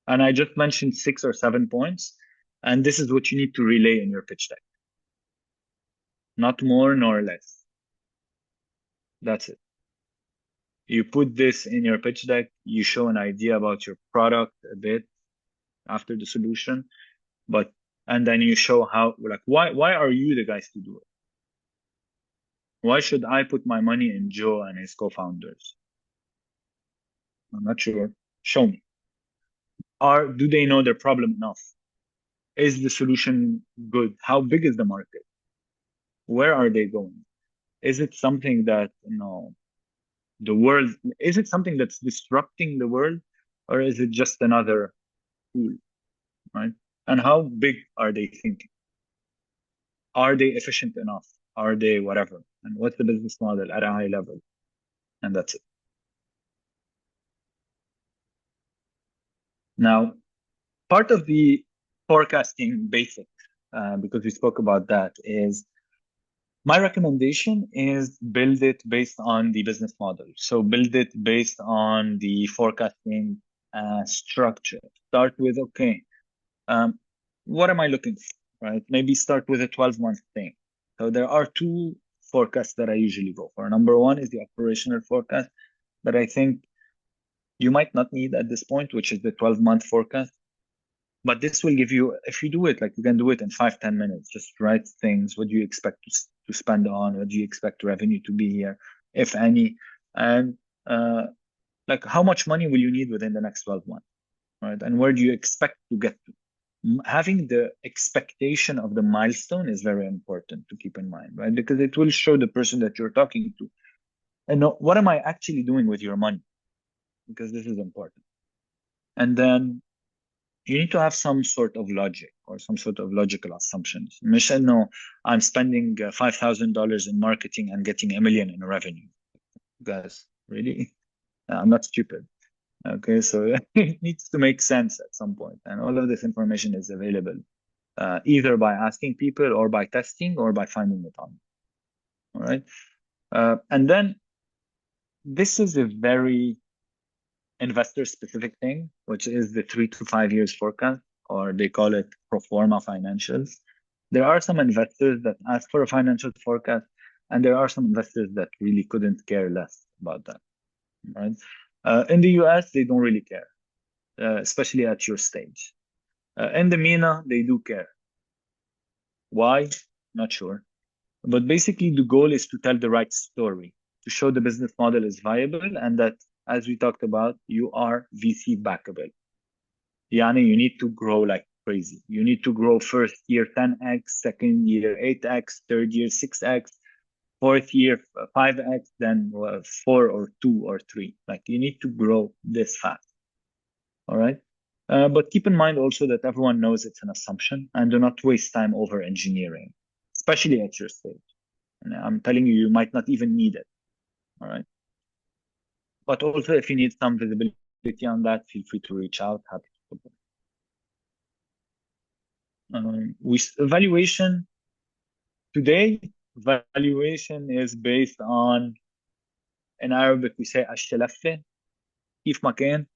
[SPEAKER 2] And I just mentioned 6 or 7 points. And this is what you need to relay in your pitch deck. Not more nor less. That's it. You put this in your pitch deck. You show an idea about your product a bit after the solution, and then you show how, like, why are you the guys to do it? Why should I put my money in Joe and his co-founders? I'm not sure. Show me. Do they know their problem enough? Is the solution good? How big is the market? Where are they going? Is it something that, the world, is it something that's disrupting the world, or is it just another tool, right? And how big are they thinking? Are they efficient enough? Are they whatever? And what's the business model at a high level? And that's it. Now, part of the forecasting basics, because we spoke about that, is my recommendation is build it based on the business model. So build it based on the forecasting structure. Start with, okay, what am I looking for, right? Maybe start with a 12-month thing. So there are 2 forecasts that I usually go for. Number 1 is the operational forecast that I think you might not need at this point, which is the 12-month forecast. But this will give you, if you do it, like you can do it in 5-10 minutes, just write things. What do you expect to spend on? What do you expect revenue to be here, if any? And like, how much money will you need within the next 12 months, right? And where do you expect to get to? Having the expectation of the milestone is very important to keep in mind, right? Because it will show the person that you're talking to, and know, what am I actually doing with your money? Because this is important. And then you need to have some sort of logic or some sort of logical assumptions. Michelle, no, I'm spending $5,000 in marketing and getting $1 million in revenue. Guys, really? I'm not stupid. Okay, so it needs to make sense at some point. And all of this information is available either by asking people or by testing or by finding it on. All right. And then this is a very investor specific thing, which is the 3 to 5 years forecast, or they call it pro forma financials. There are some investors that ask for a financial forecast, and there are some investors that really couldn't care less about that, right? In the US, they don't really care, especially at your stage. In the MENA, they do care. Why? Not sure. But basically, the goal is to tell the right story, to show the business model is viable, and that, as we talked about, you are VC backable. Yani, you need to grow like crazy. You need to grow first year 10x, second year 8x, third year 6x. fourth year 5x, then 4 or 2 or 3. Like you need to grow this fast. All right. But keep in mind also that everyone knows it's an assumption, and do not waste time over engineering, especially at your stage. And I'm telling you, you might not even need it. All right. But also, if you need some visibility on that, feel free to reach out. Happy to support. Valuation today, valuation is based on, in Arabic we say الشلفة. كيف ما كان.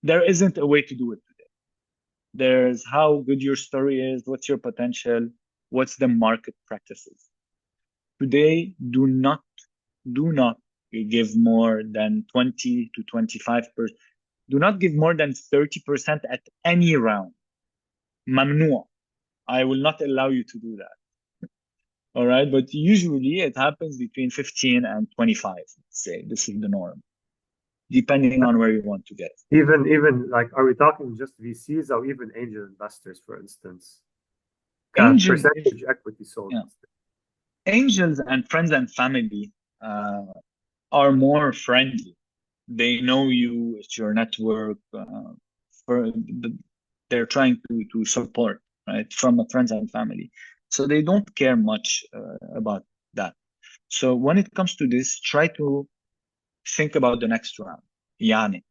[SPEAKER 2] There isn't a way to do it today. There's how good your story is, what's your potential, what's the market practices. Today, do not give more than 20 to 25%. Do not give more than 30% at any round. Mamnua. I will not allow you to do that. All right, but usually it happens between 15 and 25. Let's say this is the norm, depending on where you want to get.
[SPEAKER 1] Even like, are we talking just VCs or even angel investors, for instance? Percentage equity sold.
[SPEAKER 2] Yeah. Angels and friends and family are more friendly. They know you, it's your network. They're trying to support, right, from friends and family. So they don't care much about that. So when it comes to this, try to think about the next round. Yani,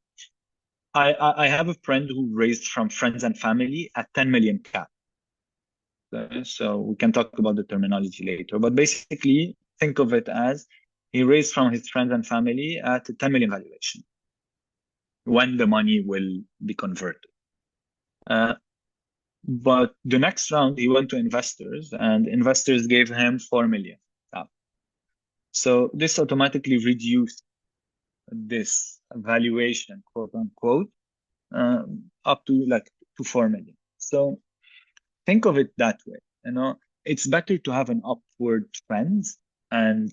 [SPEAKER 2] I have a friend who raised from friends and family at 10 million cap. So we can talk about the terminology later, but basically think of it as he raised from his friends and family at a 10 million valuation when the money will be converted. But the next round, he went to investors, and investors gave him 4 million. So this automatically reduced this valuation, quote unquote, up to 4 million. So think of it that way. You know, it's better to have an upward trend and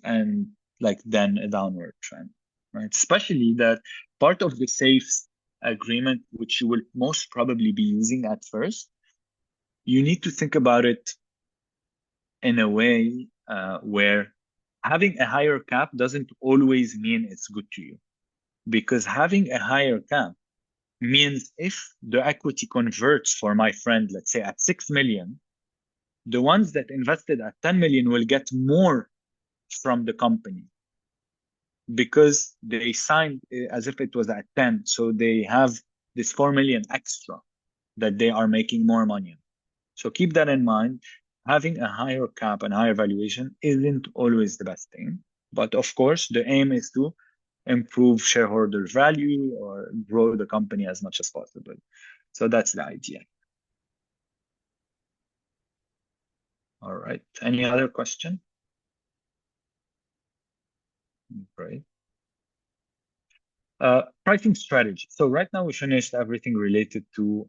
[SPEAKER 2] than a downward trend, right? Especially that part of the SAFES agreement, which you will most probably be using at first, you need to think about it in a way where having a higher cap doesn't always mean it's good to you, because having a higher cap means if the equity converts for my friend, let's say at 6 million, the ones that invested at 10 million will get more from the company because they signed as if it was at 10. So they have this 4 million extra that they are making more money on. So keep that in mind. Having a higher cap and higher valuation isn't always the best thing. But of course, the aim is to improve shareholder value or grow the company as much as possible. So that's the idea. All right. Any other question? Great. Pricing strategy. So right now we finished everything related to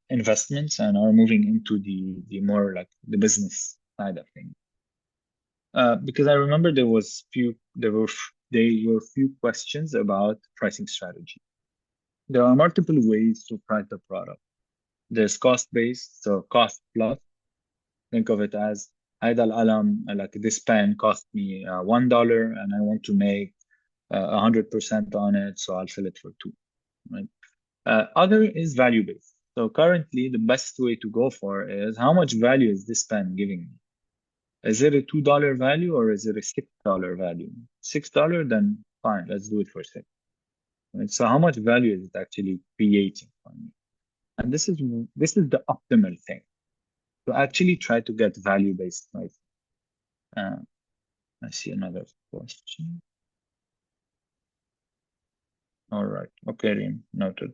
[SPEAKER 2] investments and are moving into the more like the business side of things. Because I remember there were few questions about pricing strategy. There are multiple ways to price the product. There's cost-based, so cost plus. Think of it as هيدا القلم, like this pen cost me $1 and I want to make 100% on it, so I'll sell it for $2. Right? Other is value-based. So currently, the best way to go for is how much value is this pen giving me? Is it a $2 value or is it a $6 value? $6, then fine, let's do it for $6. Right? So how much value is it actually creating for me? And this is the optimal thing. To actually try to get value-based pricing. I see another question. All right. Okay, Reem, noted.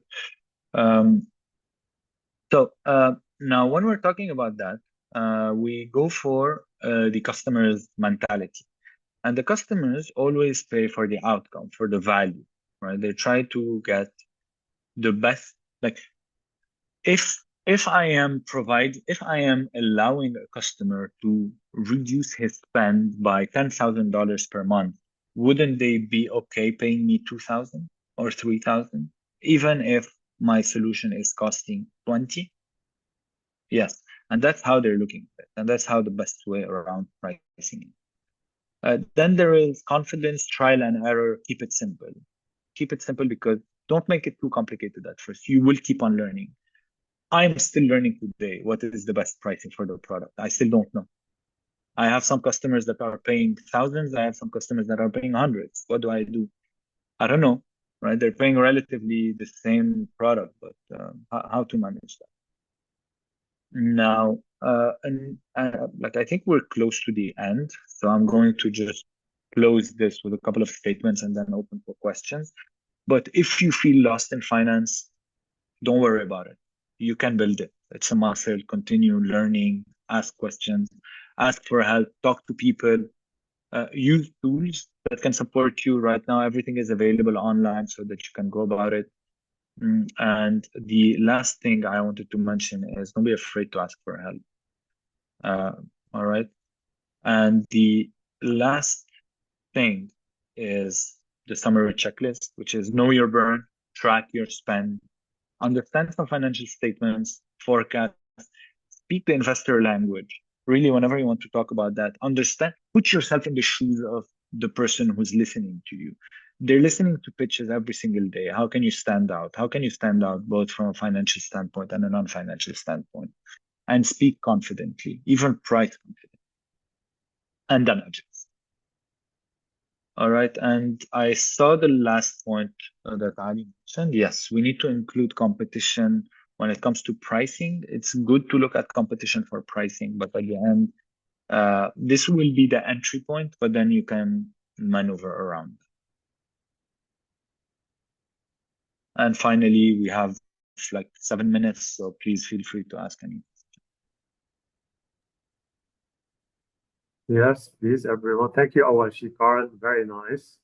[SPEAKER 2] So now when we're talking about that, we go for the customer's mentality. And the customers always pay for the outcome, for the value, right? They try to get the best. Like if I am allowing a customer to reduce his spend by $10,000 per month, wouldn't they be okay paying me $2,000 or $3,000, even if my solution is costing $20,000? Yes, and that's how they're looking at it, and that's how the best way around pricing it. Then there is confidence, trial and error. Keep it simple. Keep it simple because don't make it too complicated at first. You will keep on learning. I'm still learning today what is the best pricing for the product. I still don't know. I have some customers that are paying thousands. I have some customers that are paying hundreds. What do I do? I don't know, right? They're paying relatively the same product, but how to manage that? Now, like I think we're close to the end, so I'm going to just close this with a couple of statements and then open for questions. But if you feel lost in finance, don't worry about it. You can build it. It's a muscle. Continue learning, ask questions, ask for help, talk to people, use tools that can support you. Right now, everything is available online so that you can go about it. And the last thing I wanted to mention is don't be afraid to ask for help. All right. And the last thing is the summary checklist, which is know your burn, track your spend, understand some financial statements, forecast, speak the investor language. Really, whenever you want to talk about that, understand, put yourself in the shoes of the person who's listening to you. They're listening to pitches every single day. How can you stand out? How can you stand out both from a financial standpoint and a non-financial standpoint? And speak confidently, even price confidently. And then adjust. All right. And I saw the last point that Ali mentioned. Yes, we need to include competition when it comes to pricing. It's good to look at competition for pricing, but at the end, this will be the entry point, but then you can maneuver around. And finally, we have like 7 minutes, so please feel free to ask any.
[SPEAKER 1] Yes, please, everyone. Thank you, Awal Shikar. Very nice.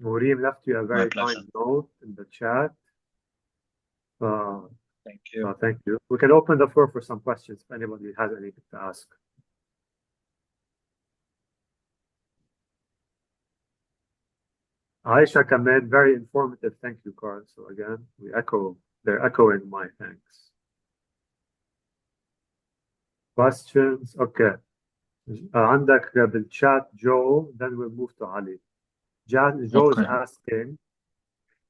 [SPEAKER 1] Maureen left you a very kind note in the chat.
[SPEAKER 2] Thank you.
[SPEAKER 1] Thank you. We can open the floor for some questions if anybody has anything to ask. Aisha Kamed, very informative. Thank you, Carl. So again, they're echoing my thanks. Questions? Okay. عندك بالchat Joe, then we'll move to Ali. Joe is asking,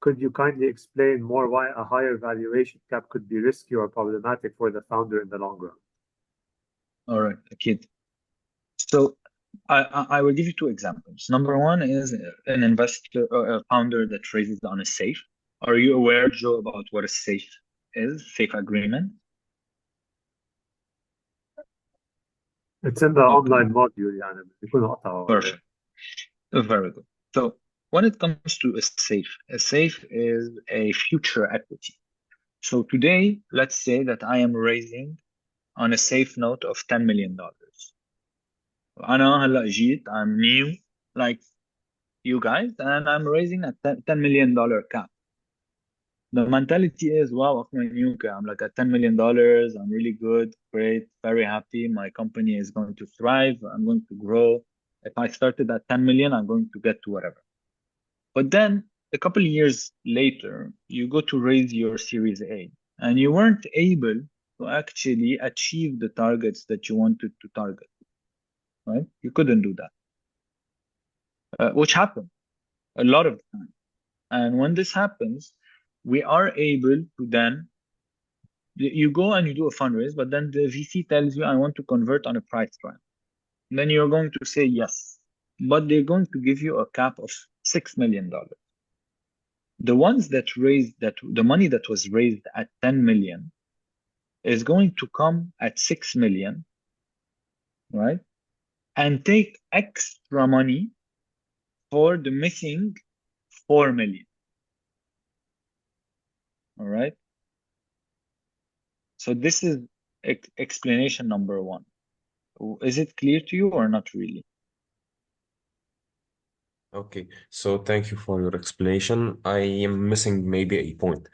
[SPEAKER 1] could you kindly explain more why a higher valuation cap could be risky or problematic for the founder in the long run?
[SPEAKER 2] All right, Akid. So I will give you 2 examples. Number one is an investor or a founder that raises on a safe. Are you aware, Joe, about what a safe is? Safe agreement?
[SPEAKER 1] It's in the online module, يعني.
[SPEAKER 2] Perfect. Very good. So when it comes to a safe is a future equity. So today, let's say that I am raising on a safe note of $10 million. أنا هلا جيت, I'm new like you guys, and I'm raising a $10 million cap. The mentality is, wow, I'm like at $10 million. I'm really good, great, very happy. My company is going to thrive. I'm going to grow. If I started at 10 million, I'm going to get to whatever. But then a couple of years later, you go to raise your Series A, and you weren't able to actually achieve the targets that you wanted to target, right? You couldn't do that, which happened a lot of times. And when this happens, we are able to then, you go and you do a fundraise, but then the VC tells you, I want to convert on a price plan. And then you're going to say yes, but they're going to give you a cap of $6 million. The ones that raised the money that was raised at 10 million is going to come at 6 million, right? And take extra money for the missing 4 million. All right. So this is explanation number one. Is it clear to you or not really?
[SPEAKER 8] Okay, so thank you for your explanation. I am missing maybe a point.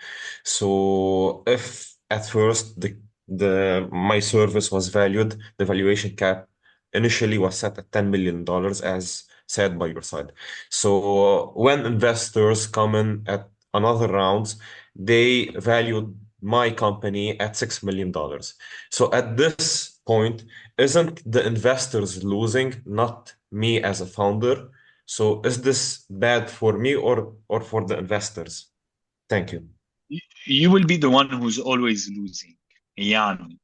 [SPEAKER 8] So if at first my service was valued, the valuation cap initially was set at $10 million as said by your side. So when investors come in at another rounds, they valued my company at $6 million. So at this point, isn't the investors losing, not me as a founder? So is this bad for me or for the investors? Thank you.
[SPEAKER 2] You will be the one who's always losing. Yani,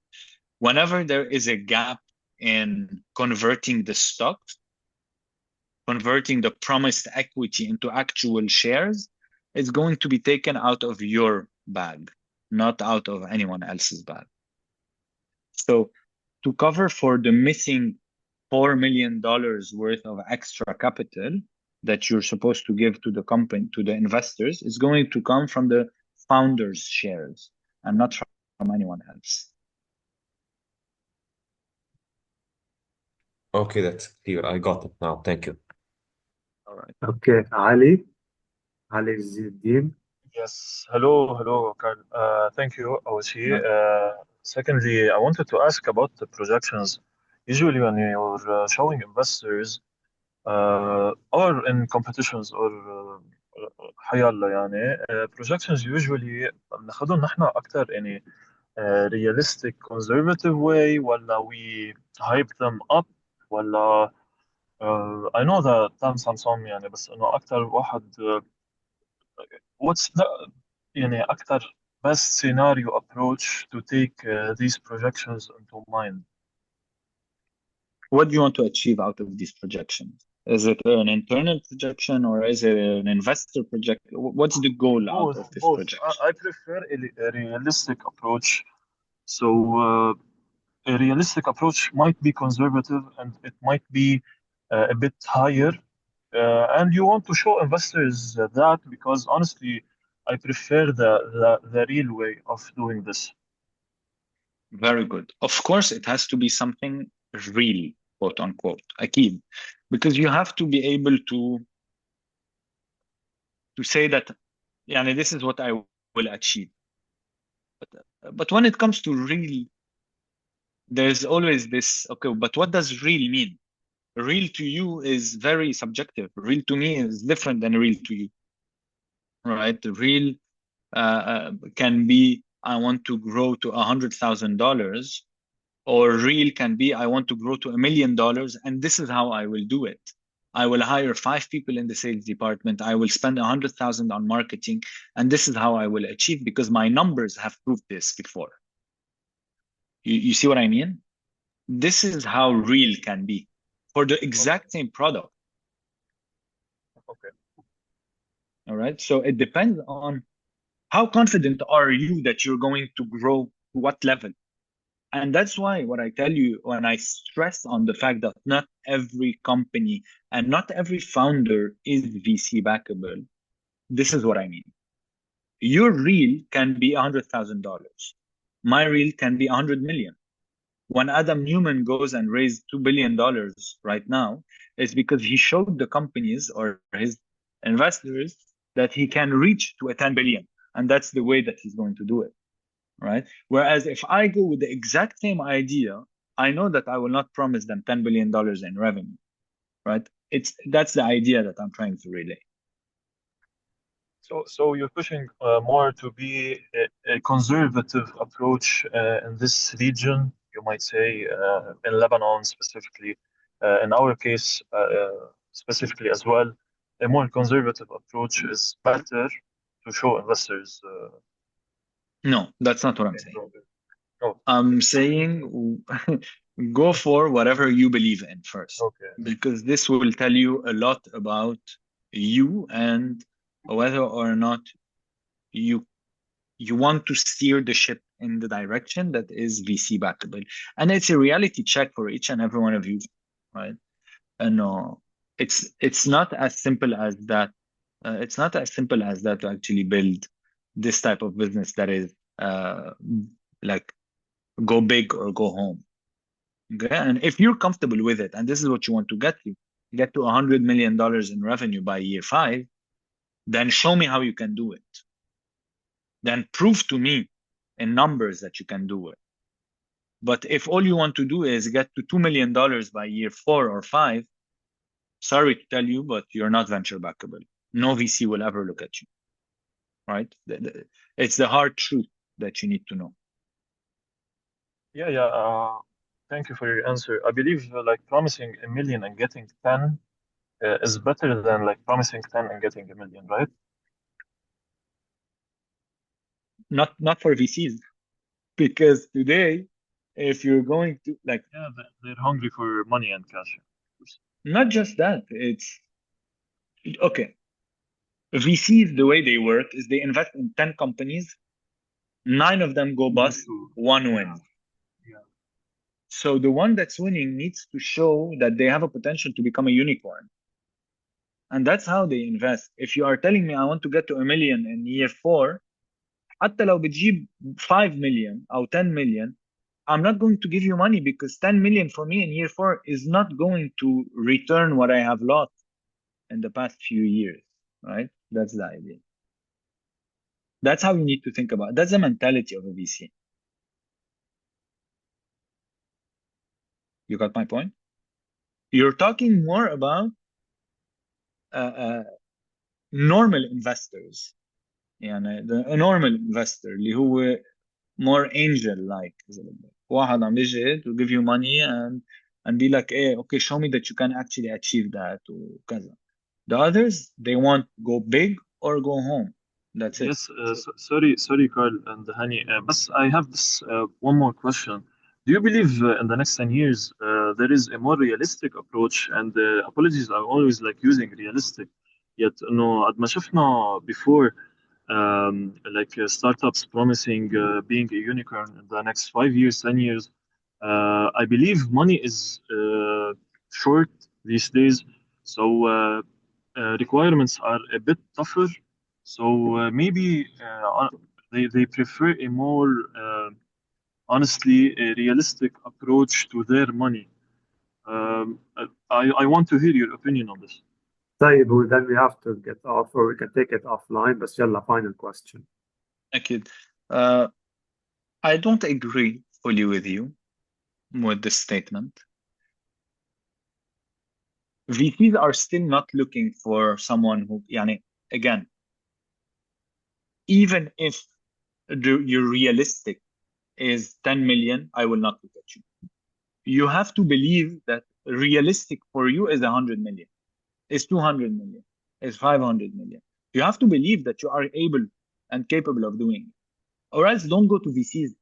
[SPEAKER 2] whenever there is a gap in converting the stocks, converting the promised equity into actual shares, it's going to be taken out of your bag, not out of anyone else's bag. So to cover for the missing $4 million worth of extra capital that you're supposed to give to the company, to the investors, is going to come from the founders' shares and not from anyone else.
[SPEAKER 8] Okay, that's clear. I got it now. Thank you.
[SPEAKER 2] All right.
[SPEAKER 1] Okay, Ali Izzuddin.
[SPEAKER 7] Yes. Hello, Carl. Thank you. I was here. Secondly, I wanted to ask about the projections. Usually, when you're showing investors or in competitions or حيالله يعني projections usually بناخدهم نحن أكتر يعني realistic conservative way ولا we hype them up ولا I know that تم سامسونج يعني بس إنه أكتر واحد what's the يعني أكتر best scenario approach to take these projections into mind?
[SPEAKER 2] What do you want to achieve out of these projections? Is it an internal projection or is it an investor project? What's the goal out of this projection?
[SPEAKER 7] I prefer a realistic approach. So a realistic approach might be conservative and it might be a bit higher. And you want to show investors that because honestly, I prefer the real way of doing this.
[SPEAKER 2] Very good. Of course, it has to be something real, quote unquote, أكيد, because you have to be able to say that, يعني, this is what I will achieve. But when it comes to real, there's always this, okay, but what does real mean? Real to you is very subjective. Real to me is different than real to you, right? Real can be, I want to grow to $100,000, or real can be, I want to grow to $1 million, and this is how I will do it. I will hire 5 people in the sales department. I will spend 100,000 on marketing, and this is how I will achieve because my numbers have proved this before. You see what I mean? This is how real can be for the exact same product.
[SPEAKER 7] Okay.
[SPEAKER 2] All right. So it depends on how confident are you that you're going to grow to what level. And that's why what I tell you when I stress on the fact that not every company and not every founder is VC backable, this is what I mean. Your reel can be $100,000. My reel can be 100 million. When Adam Newman goes and raised $2 billion right now, it's because he showed the companies or his investors that he can reach to a 10 billion. And that's the way that he's going to do it. Right? Whereas if I go with the exact same idea, I know that I will not promise them $10 billion in revenue, right? That's the idea that I'm trying to relay.
[SPEAKER 7] So you're pushing more to be a conservative approach in this region, you might say, in Lebanon specifically. In our case, specifically as well, a more conservative approach is better to show investors.
[SPEAKER 2] No, that's not what I'm saying.
[SPEAKER 7] Oh.
[SPEAKER 2] I'm saying go for whatever you believe in first.
[SPEAKER 7] Okay.
[SPEAKER 2] Because this will tell you a lot about you and whether or not you want to steer the ship in the direction that is VC backable. And it's a reality check for each and every one of you, right? And it's not as simple as that. It's not as simple as that to actually build this type of business that is like go big or go home. Okay? And if you're comfortable with it, and this is what you want to get to $100 million in revenue by year 5, then show me how you can do it. Then prove to me in numbers that you can do it. But if all you want to do is get to $2 million by year 4 or 5, sorry to tell you, but you're not venture backable. No VC will ever look at you, right? It's the hard truth that you need to know.
[SPEAKER 7] Yeah. thank you for your answer. I believe like promising a million and getting 10 is better than like promising 10 and getting a million, right?
[SPEAKER 2] Not for VCs, because today, if you're going to like,
[SPEAKER 7] Yeah, they're hungry for money and cash.
[SPEAKER 2] not just that, it's okay. VCs, the way they work is they invest in 10 companies, 9 of them go bust, 1 wins.
[SPEAKER 7] Yeah.
[SPEAKER 2] So the one that's winning needs to show that they have a potential to become a unicorn. And that's how they invest. If you are telling me I want to get to 1 million in year 4, حتى لو بتجيب 5 million أو 10 million, I'm not going to give you money because 10 million for me in year 4 is not going to return what I have lost in the past few years, right? That's the idea. That's how you need to think about it. That's the mentality of a VC. You got my point? You're talking more about normal investors. يعني the normal investor اللي هو more angel-like. واحد عم بيجي to give you money and be like, hey, okay, show me that you can actually achieve that وكذا. The others, they want go big or go home. That's it.
[SPEAKER 7] Yes, sorry, Carl and Hani. But I have this one more question. Do you believe in the next 10 years there is a more realistic approach? And apologies, I'm always like using realistic. Yet, no, قد ما شفنا before, like startups promising being a unicorn in the next 5 years, 10 years. I believe money is short these days, so requirements are a bit tougher. So maybe they prefer a more honestly a realistic approach to their money. I want to hear your opinion on this.
[SPEAKER 1] طيب, then we have to get off, or we can take it offline. But يلا, final question.
[SPEAKER 2] أكيد. I don't agree fully with you with this statement. VCs are still not looking for someone who, يعني, again, even if your realistic is 10 million, I will not look at you. You have to believe that realistic for you is 100 million, is 200 million, is 500 million. You have to believe that you are able and capable of doing it. Or else don't go to VCs.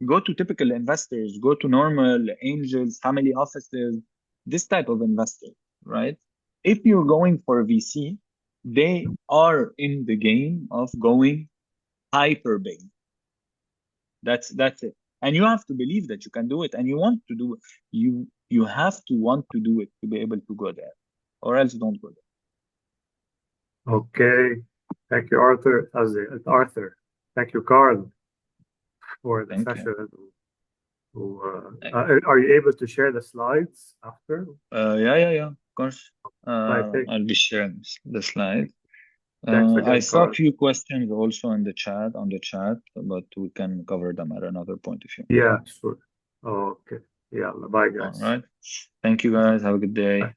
[SPEAKER 2] Go to typical investors, go to normal angels, family offices, this type of investor, right? If you're going for a VC, they are in the game of going hyper big. That's it. And you have to believe that you can do it, and you want to do it. You have to want to do it to be able to go there, or else don't go there.
[SPEAKER 1] Okay. Thank you, Arthur. Thank you, Carl, for the
[SPEAKER 2] Thank you.
[SPEAKER 1] session. Are you able to share the slides after?
[SPEAKER 2] Yeah, of course.
[SPEAKER 1] Thank
[SPEAKER 2] I'll be sharing the slides.
[SPEAKER 1] Thanks again,
[SPEAKER 2] I saw a
[SPEAKER 1] Carl.
[SPEAKER 2] few questions also in the chat, but we can cover them at another point if you want.
[SPEAKER 1] Yeah, sure. Okay. Yeah, bye, guys.
[SPEAKER 2] All right. Thank you, guys. Have a good day.
[SPEAKER 1] Bye.